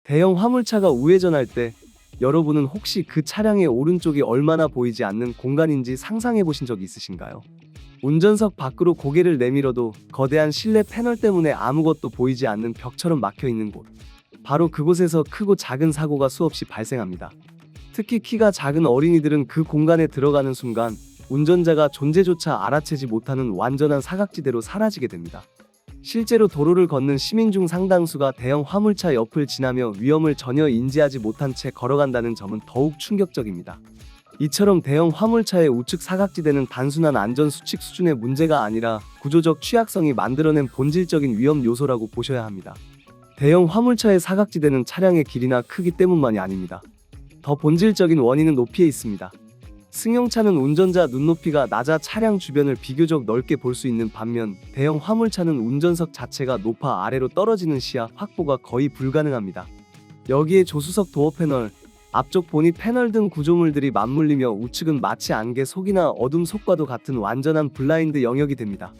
대형 화물차가 우회전할 때 여러분은 혹시 그 차량의 오른쪽이 얼마나 보이지 않는 공간인지 상상해 보신 적 있으신가요? 운전석 밖으로 고개를 내밀어도 거대한 실내 패널 때문에 아무것도 보이지 않는 벽처럼 막혀 있는 곳. 바로 그곳에서 크고 작은 사고가 수없이 발생합니다. 특히 키가 작은 어린이들은 그 공간에 들어가는 순간 운전자가 존재조차 알아채지 못하는 완전한 사각지대로 사라지게 됩니다. 실제로 도로를 걷는 시민 중 상당수가 대형 화물차 옆을 지나며 위험을 전혀 인지하지 못한 채 걸어간다는 점은 더욱 충격적입니다. 이처럼 대형 화물차의 우측 사각지대는 단순한 안전수칙 수준의 문제가 아니라 구조적 취약성이 만들어낸 본질적인 위험 요소라고 보셔야 합니다. 대형 화물차의 사각지대는 차량의 길이나 크기 때문만이 아닙니다. 더 본질적인 원인은 높이에 있습니다. 승용차는 운전자 눈높이가 낮아 차량 주변을 비교적 넓게 볼 수 있는 반면 대형 화물차는 운전석 자체가 높아 아래로 떨어지는 시야 확보가 거의 불가능합니다. 여기에 조수석 도어 패널, 앞쪽 보니 패널 등 구조물들이 맞물리며 우측은 마치 안개 속이나 어둠 속과도 같은 완전한 블라인드 영역이 됩니다.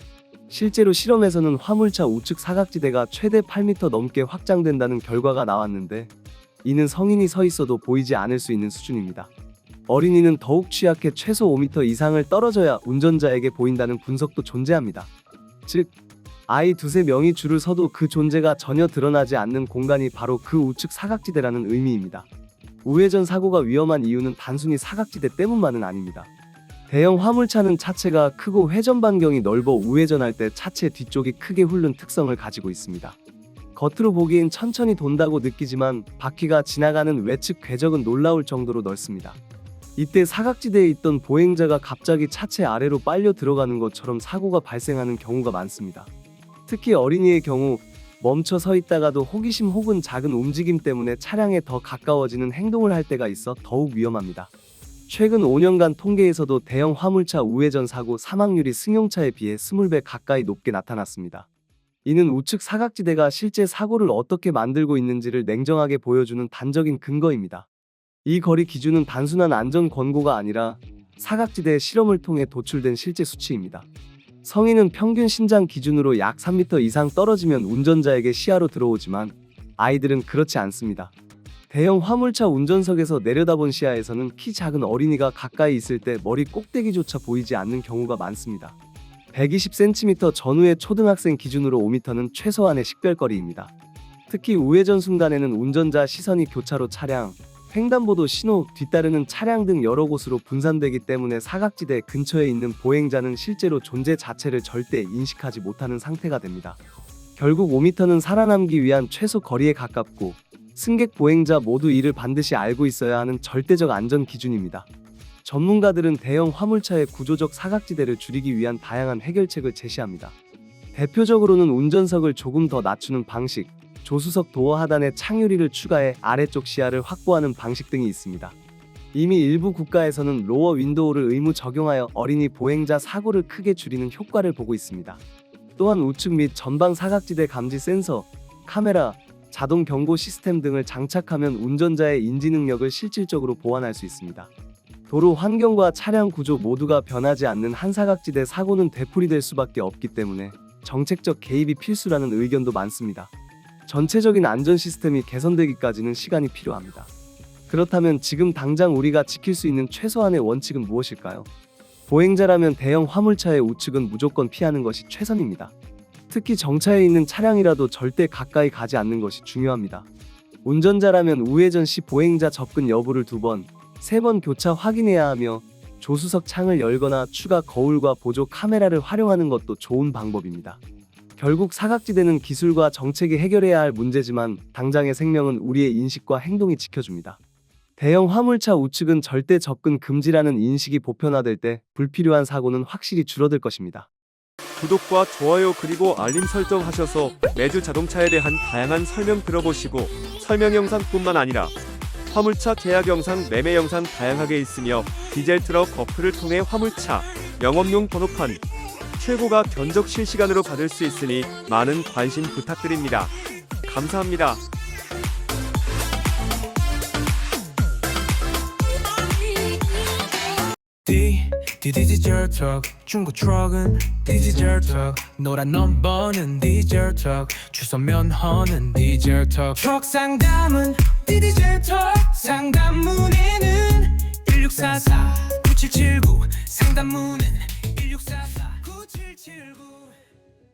실제로 실험에서는 화물차 우측 사각지대가 최대 8m 넘게 확장된다는 결과가 나왔는데 이는 성인이 서 있어도 보이지 않을 수 있는 수준입니다. 어린이는 더욱 취약해 최소 5m 이상을 떨어져야 운전자에게 보인다는 분석도 존재합니다. 즉, 아이 두세 명이 줄을 서도 그 존재가 전혀 드러나지 않는 공간이 바로 그 우측 사각지대라는 의미입니다. 우회전 사고가 위험한 이유는 단순히 사각지대 때문만은 아닙니다. 대형 화물차는 차체가 크고 회전 반경이 넓어 우회전할 때 차체 뒤쪽이 크게 훑는 특성을 가지고 있습니다. 겉으로 보기엔 천천히 돈다고 느끼지만 바퀴가 지나가는 외측 궤적은 놀라울 정도로 넓습니다. 이때 사각지대에 있던 보행자가 갑자기 차체 아래로 빨려 들어가는 것처럼 사고가 발생하는 경우가 많습니다. 특히 어린이의 경우 멈춰 서 있다가도 호기심 혹은 작은 움직임 때문에 차량에 더 가까워지는 행동을 할 때가 있어 더욱 위험합니다. 최근 5년간 통계에서도 대형 화물차 우회전 사고 사망률이 승용차에 비해 20배 가까이 높게 나타났습니다. 이는 우측 사각지대가 실제 사고를 어떻게 만들고 있는지를 냉정하게 보여주는 단적인 근거입니다. 이 거리 기준은 단순한 안전 권고가 아니라 사각지대 실험을 통해 도출된 실제 수치입니다. 성인은 평균 신장 기준으로 약 3m 이상 떨어지면 운전자에게 시야로 들어오지만 아이들은 그렇지 않습니다. 대형 화물차 운전석에서 내려다본 시야에서는 키 작은 어린이가 가까이 있을 때 머리 꼭대기조차 보이지 않는 경우가 많습니다. 120cm 전후의 초등학생 기준으로 5m는 최소한의 식별거리입니다. 특히 우회전 순간에는 운전자 시선이 교차로 차량, 횡단보도 신호, 뒤따르는 차량 등 여러 곳으로 분산되기 때문에 사각지대 근처에 있는 보행자는 실제로 존재 자체를 절대 인식하지 못하는 상태가 됩니다. 결국 5m는 살아남기 위한 최소 거리에 가깝고 승객 보행자 모두 이를 반드시 알고 있어야 하는 절대적 안전 기준입니다. 전문가들은 대형 화물차의 구조적 사각지대를 줄이기 위한 다양한 해결책을 제시합니다. 대표적으로는 운전석을 조금 더 낮추는 방식, 조수석 도어 하단에 창유리를 추가해 아래쪽 시야를 확보하는 방식 등이 있습니다. 이미 일부 국가에서는 로어 윈도우를 의무 적용하여 어린이 보행자 사고를 크게 줄이는 효과를 보고 있습니다. 또한 우측 및 전방 사각지대 감지 센서, 카메라, 자동 경고 시스템 등을 장착하면 운전자의 인지 능력을 실질적으로 보완할 수 있습니다. 도로 환경과 차량 구조 모두가 변하지 않는 한 사각지대 사고는 되풀이될 수밖에 없기 때문에 정책적 개입이 필수라는 의견도 많습니다. 전체적인 안전 시스템이 개선되기까지는 시간이 필요합니다. 그렇다면 지금 당장 우리가 지킬 수 있는 최소한의 원칙은 무엇일까요? 보행자라면 대형 화물차의 우측은 무조건 피하는 것이 최선입니다. 특히 정차해 있는 차량이라도 절대 가까이 가지 않는 것이 중요합니다. 운전자라면 우회전 시 보행자 접근 여부를 2번, 3번 교차 확인해야 하며 조수석 창을 열거나 추가 거울과 보조 카메라를 활용하는 것도 좋은 방법입니다. 결국 사각지대는 기술과 정책이 해결해야 할 문제지만 당장의 생명은 우리의 인식과 행동이 지켜줍니다. 대형 화물차 우측은 절대 접근 금지라는 인식이 보편화될 때 불필요한 사고는 확실히 줄어들 것입니다. 구독과 좋아요 그리고 알림 설정하셔서 매주 자동차에 대한 다양한 설명 들어보시고 설명 영상뿐만 아니라 화물차 계약 영상, 매매 영상 다양하게 있으며 디젤 트럭 어플을 통해 화물차 영업용 번호판 최고가 견적 실시간으로 받을 수 있으니 많은 관심 부탁드립니다. 감사합니다. 디지털 턱 중고 트럭은 디지털 턱 노란 넘버는 디지털 턱 주소 면허는 디지털 턱 트럭 상담은 디지털 턱 상담 문의는 1644 9779 상담 문의는